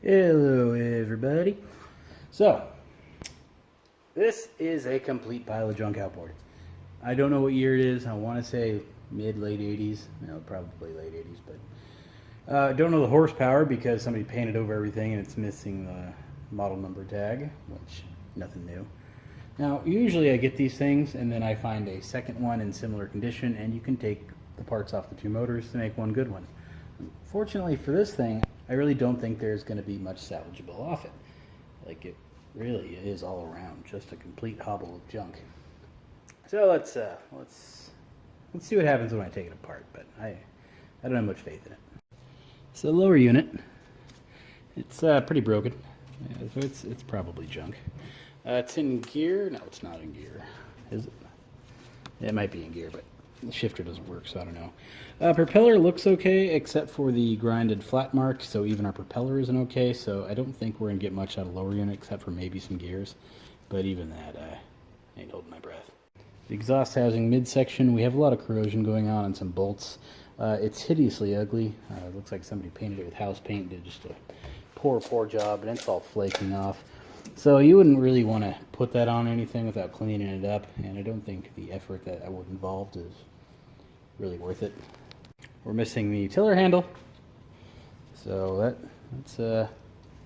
Hello everybody. So, this is a complete pile of junk outboard. I don't know what year it is. I want to say mid-late 80s. No, probably late 80s, but I don't know the horsepower because somebody painted over everything and it's missing the model number tag, which nothing new. Now, usually I get these things and then I find a second one in similar condition and you can take the parts off the two motors to make one good one. Fortunately for this thing, I really don't think there's going to be much salvageable off it. Like, it really is all around just a complete hobble of junk. So let's see what happens when I take it apart, but I don't have much faith in it. So the lower unit, it's pretty broken. Yeah, so it's probably junk. It's in gear. No, it's not in gear. Is it? It might be in gear, but the shifter doesn't work, so I don't know. Propeller looks okay, except for the grinded flat mark, so even our propeller isn't okay, so I don't think we're going to get much out of lower unit, except for maybe some gears. But even that, I ain't holding my breath. The exhaust housing midsection, we have a lot of corrosion going on some bolts. It's hideously ugly. It looks like somebody painted it with house paint, did just a poor job, and it's all flaking off. So you wouldn't really want to put that on anything without cleaning it up, and I don't think the effort that would involved is really worth it. We're missing the tiller handle, so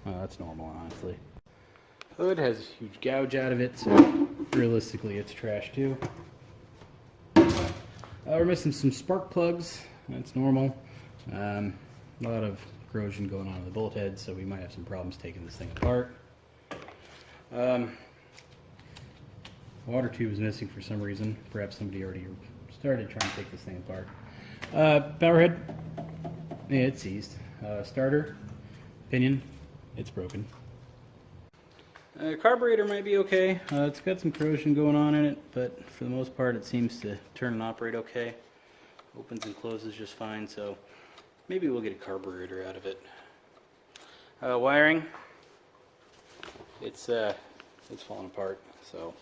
that's normal, honestly. Hood has a huge gouge out of it, so realistically it's trash too. We're missing some spark plugs. That's normal. A lot of corrosion going on in the bolt head, so we might have some problems taking this thing apart. Water tube is missing for some reason. Perhaps somebody already started trying to take this thing apart. Powerhead, yeah, it's seized. Starter, pinion, it's broken. Carburetor might be okay. It's got some corrosion going on in it, but for the most part it seems to turn and operate okay. Opens and closes just fine, so maybe we'll get a carburetor out of it. Wiring, it's falling apart, so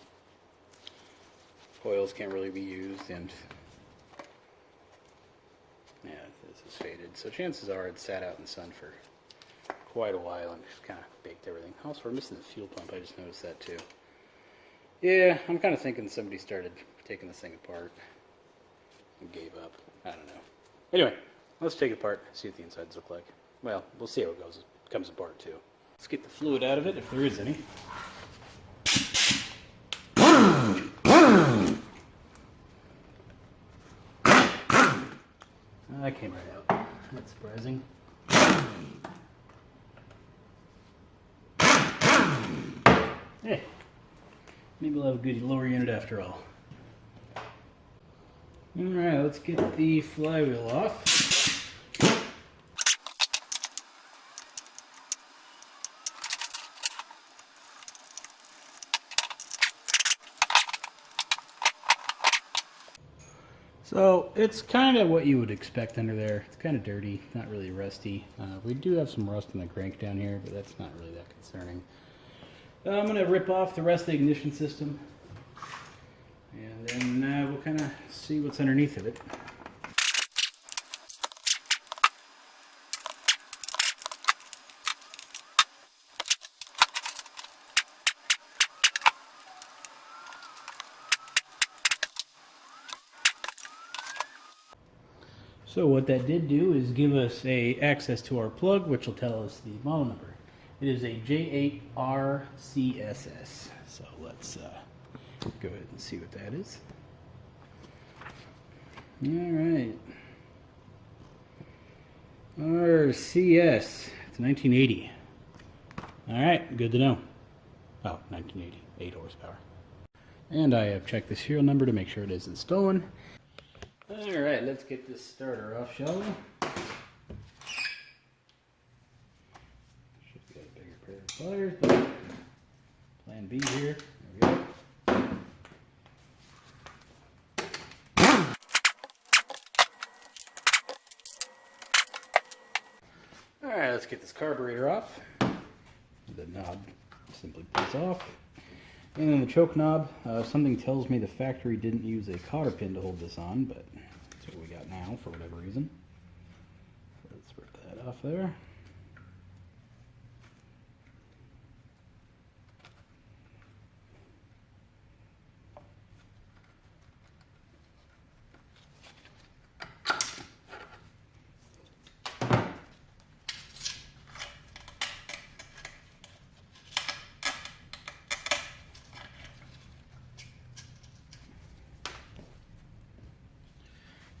coils can't really be used, and yeah, this is faded. So chances are it sat out in the sun for quite a while and just kind of baked everything. Also, we're missing the fuel pump. I just noticed that too. Yeah, I'm kind of thinking somebody started taking this thing apart and gave up. I don't know. Anyway, let's take it apart, see what the insides look like. Well, we'll see how it goes. It comes apart too. Let's get the fluid out of it, if there is any. That came right out. That's surprising. Hey, maybe we'll have a good lower unit after all. Alright, let's get the flywheel off. So it's kind of what you would expect under there. It's kind of dirty, not really rusty. We do have some rust in the crank down here, but that's not really that concerning. I'm going to rip off the rest of the ignition system, and then we'll kind of see what's underneath of it. So what that did do is give us access to our plug, which will tell us the model number. It is a J8RCSS. So let's go ahead and see what that is. All right. RCS. It's 1980. All right, good to know. Oh, 1980, 8 horsepower. And I have checked the serial number to make sure it isn't stolen. Alright, let's get this starter off, shall we? Should get a bigger pair of pliers, but plan B here. There we go. Alright, let's get this carburetor off. The knob simply pulls off. And then the choke knob, something tells me the factory didn't use a cotter pin to hold this on, but that's what we got now for whatever reason. Let's rip that off there.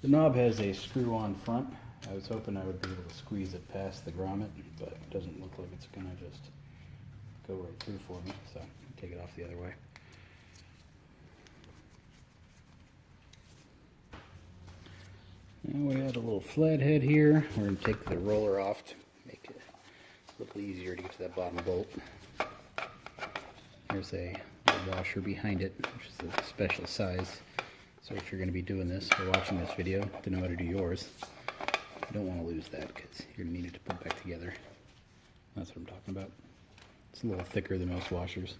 The knob has a screw on front. I was hoping I would be able to squeeze it past the grommet, but it doesn't look like it's going to just go right through for me, so I'll take it off the other way. Now we have a little flathead here. We're going to take the roller off to make it a little easier to get to that bottom bolt. There's a little washer behind it, which is a special size. So if you're going to be doing this or watching this video to know how to do yours, you don't want to lose that because you're going to need it to put it back together. That's what I'm talking about. It's a little thicker than most washers.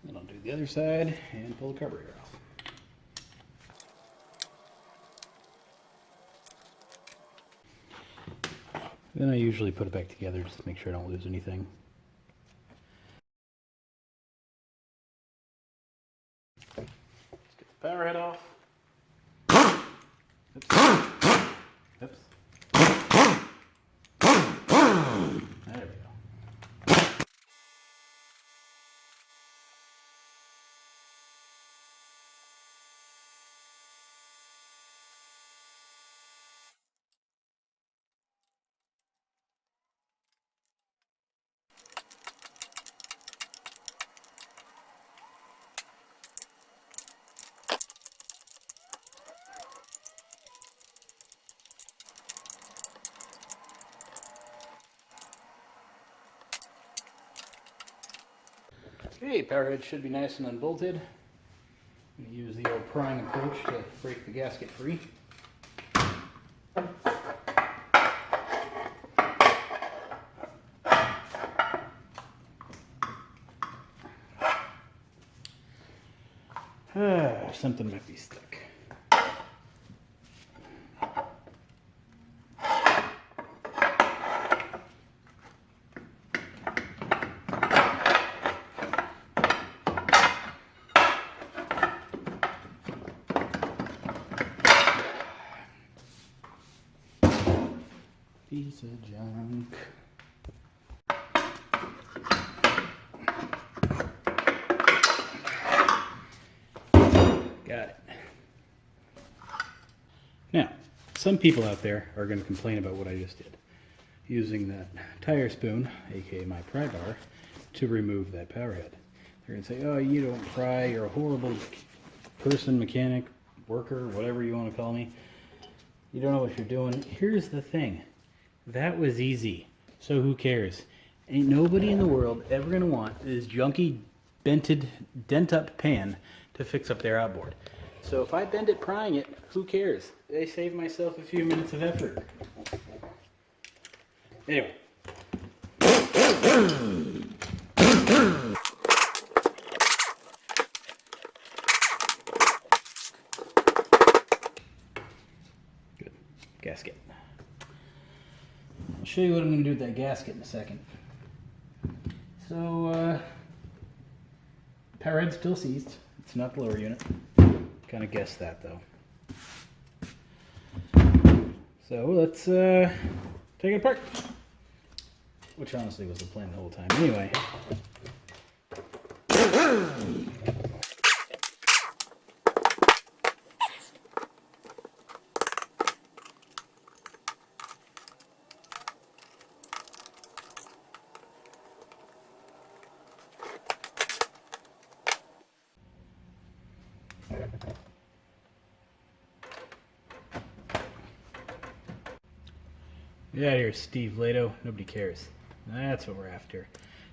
Then I'll do the other side and pull the carburetor off. Then I usually put it back together just to make sure I don't lose anything. Let's get the Powerhead off. Oops. Oops. There we go. Okay, Powerhead should be nice and unbolted. I'm going to use the old prying approach to break the gasket free. Something might be stuck. Piece of junk. Got it. Now, some people out there are going to complain about what I just did. Using that tire spoon, aka my pry bar, to remove that Powerhead. They're going to say, oh, you don't pry, you're a horrible person, mechanic, worker, whatever you want to call me. You don't know what you're doing. Here's the thing. That was easy. So who cares? Ain't nobody in the world ever going to want this junky, bented, dent-up pan to fix up their outboard. So if I bend it prying it, who cares? I save myself a few minutes of effort. Anyway. Good. Gasket. I'll show you what I'm going to do with that gasket in a second. So, Powerhead's still seized. It's not the lower unit. Kind of guessed that though. So let's take it apart. Which honestly was the plan the whole time. Anyway. Get out of here, Steve Lato. Nobody cares. That's what we're after.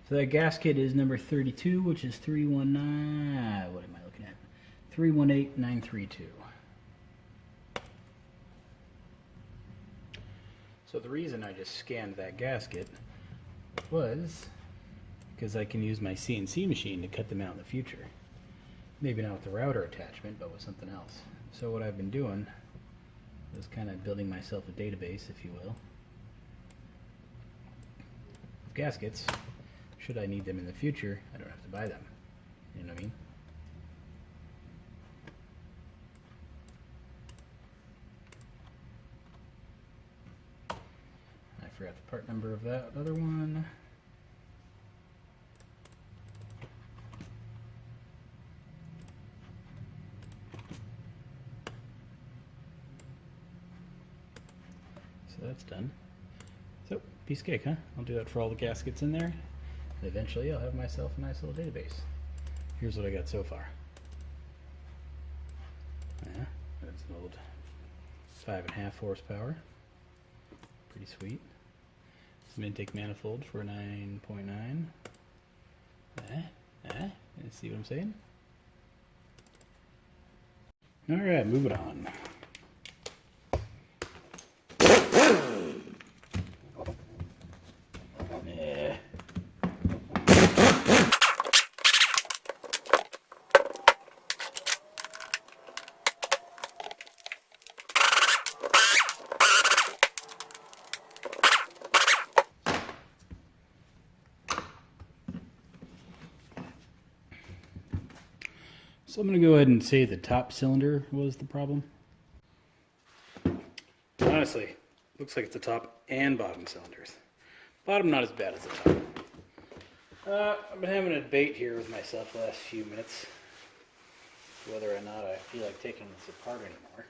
So that gasket is number 32, which is 319. What am I looking at? 318932. So the reason I just scanned that gasket was because I can use my CNC machine to cut them out in the future. Maybe not with the router attachment, but with something else. So what I've been doing is kind of building myself a database, if you will, of gaskets. Should I need them in the future, I don't have to buy them. You know what I mean? I forgot the part number of that other one. So that's done. So, piece of cake, huh? I'll do that for all the gaskets in there. And eventually I'll have myself a nice little database. Here's what I got so far. Yeah, that's an old 5.5 horsepower. Pretty sweet. Some intake manifold for 9.9. See what I'm saying? Alright, moving on. Yeah. So I'm going to go ahead and say the top cylinder was the problem. Honestly, looks like it's the top and bottom cylinders. Bottom not as bad as the top. I've been having a debate here with myself the last few minutes whether or not I feel like taking this apart anymore.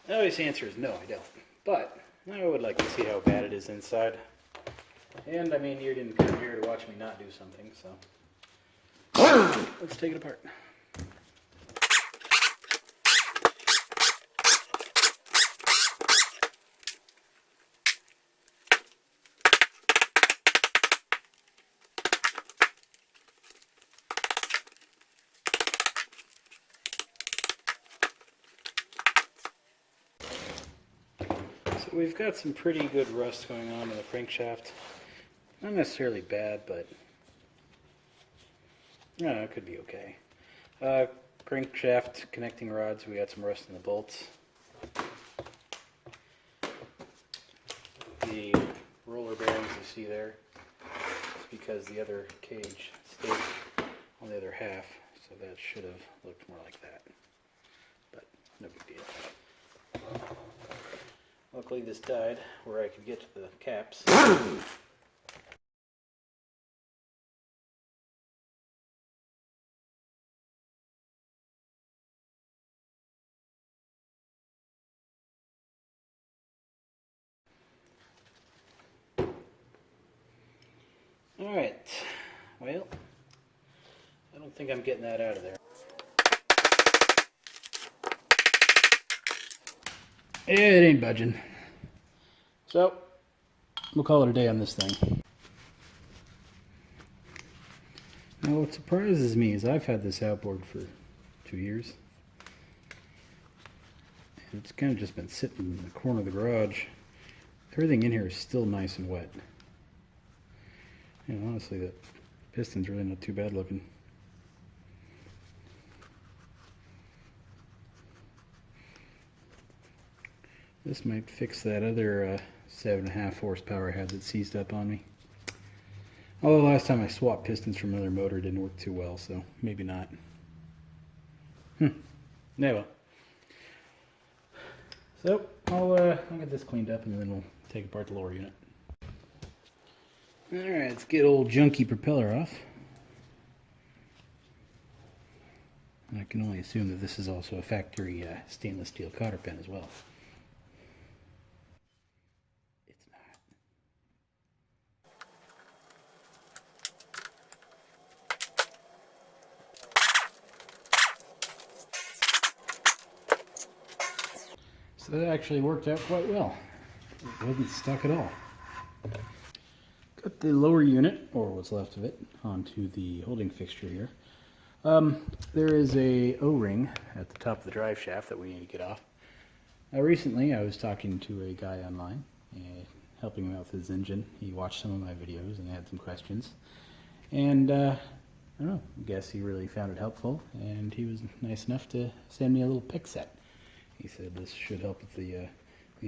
The obvious answer is no, I don't. But I would like to see how bad it is inside. And I mean, you didn't come here to watch me not do something, so let's take it apart. So we've got some pretty good rust going on in the crankshaft. Not necessarily bad, but it could be okay. Crankshaft connecting rods, we got some rust in the bolts. The roller bearings you see there, it's because the other cage stayed on the other half, so that should have looked more like that. But no big deal. Luckily this died where I could get to the caps. Alright, well, I don't think I'm getting that out of there. It ain't budging. So, we'll call it a day on this thing. Now what surprises me is I've had this outboard for 2 years. And it's kind of just been sitting in the corner of the garage. Everything in here is still nice and wet. And honestly, that piston's really not too bad looking. This might fix that other 7.5 horsepower I had that seized up on me. Although last time I swapped pistons from another motor, it didn't work too well, so maybe not. Anyway. So, I'll get this cleaned up and then we'll take apart the lower unit. Alright, let's get old junky propeller off. I can only assume that this is also a factory stainless steel cotter pin as well. It's not. So that actually worked out quite well. It wasn't stuck at all. Got the lower unit, or what's left of it, onto the holding fixture here. There is a O-ring at the top of the drive shaft that we need to get off. Now recently I was talking to a guy online, helping him out with his engine. He watched some of my videos and had some questions. And I don't know, I guess he really found it helpful, and he was nice enough to send me a little pick set. He said this should help with the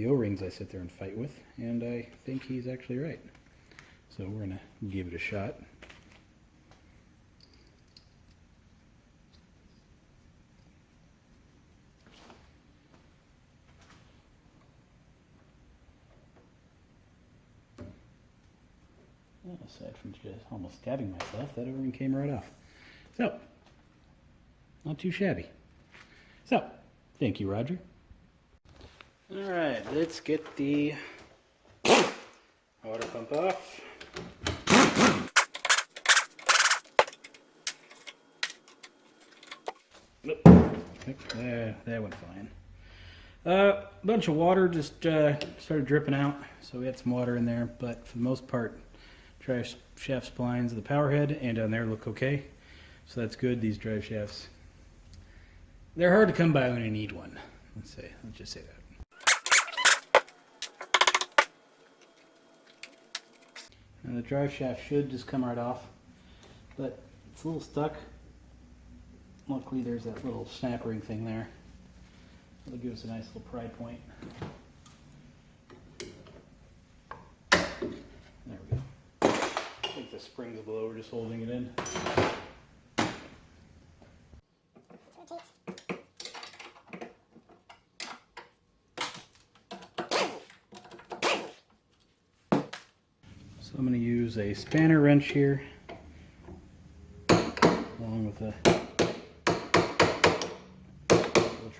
O-rings I sit there and fight with, and I think he's actually right. So we're going to give it a shot. Well, aside from just almost stabbing myself, that O-ring came right off. So, not too shabby. So, thank you, Roger. Alright, let's get the water pump off. That went fine. A bunch of water just started dripping out, so we had some water in there, but for the most part, drive shaft splines of the Powerhead and down there look okay, so that's good. These drive shafts, they're hard to come by when you need one. Let's just say that. Now the drive shaft should just come right off, but it's a little stuck. Luckily there's that little snap ring thing there. It'll give us a nice little pry point. There we go. I think the springs below are just holding it in. So I'm going to use a spanner wrench here, along with a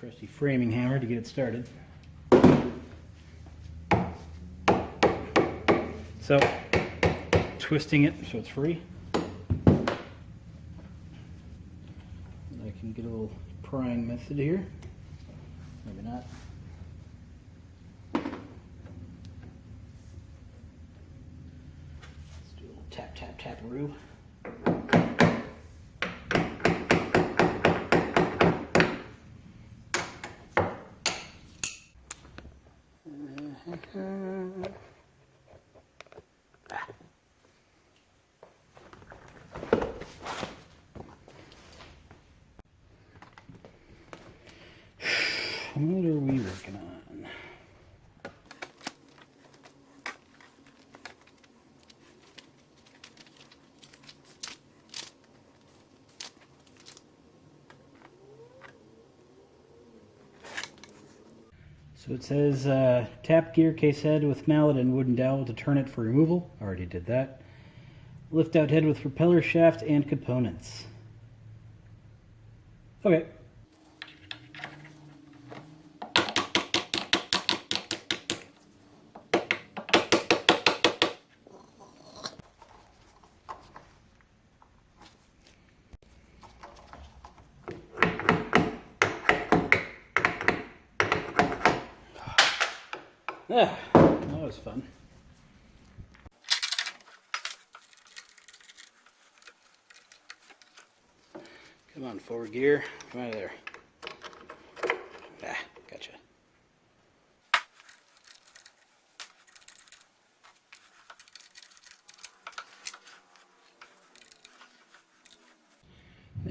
trusty framing hammer to get it started. So, twisting it so it's free. And I can get a little prying method here. Maybe not. Let's do a little tap, tap, tap-a-roo. What are we working on? So it says tap gear case head with mallet and wooden dowel to turn it for removal. Already did that. Lift out head with propeller shaft and components. Okay. Yeah, that was fun. Come on, forward gear. Come out of there. Ah, gotcha.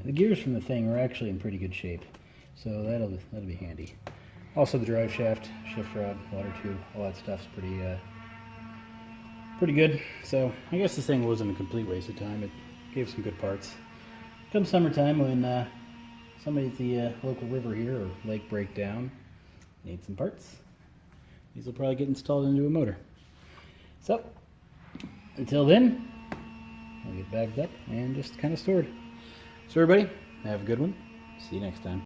The gears from the thing are actually in pretty good shape, so that'll be handy. Also the drive shaft, shift rod, water tube, all that stuff's pretty good. So I guess this thing wasn't a complete waste of time. It gave some good parts. Come summertime when somebody at the local river here or lake break down, need some parts, these will probably get installed into a motor. So until then, I'll get bagged up and just kind of stored. So everybody, have a good one. See you next time.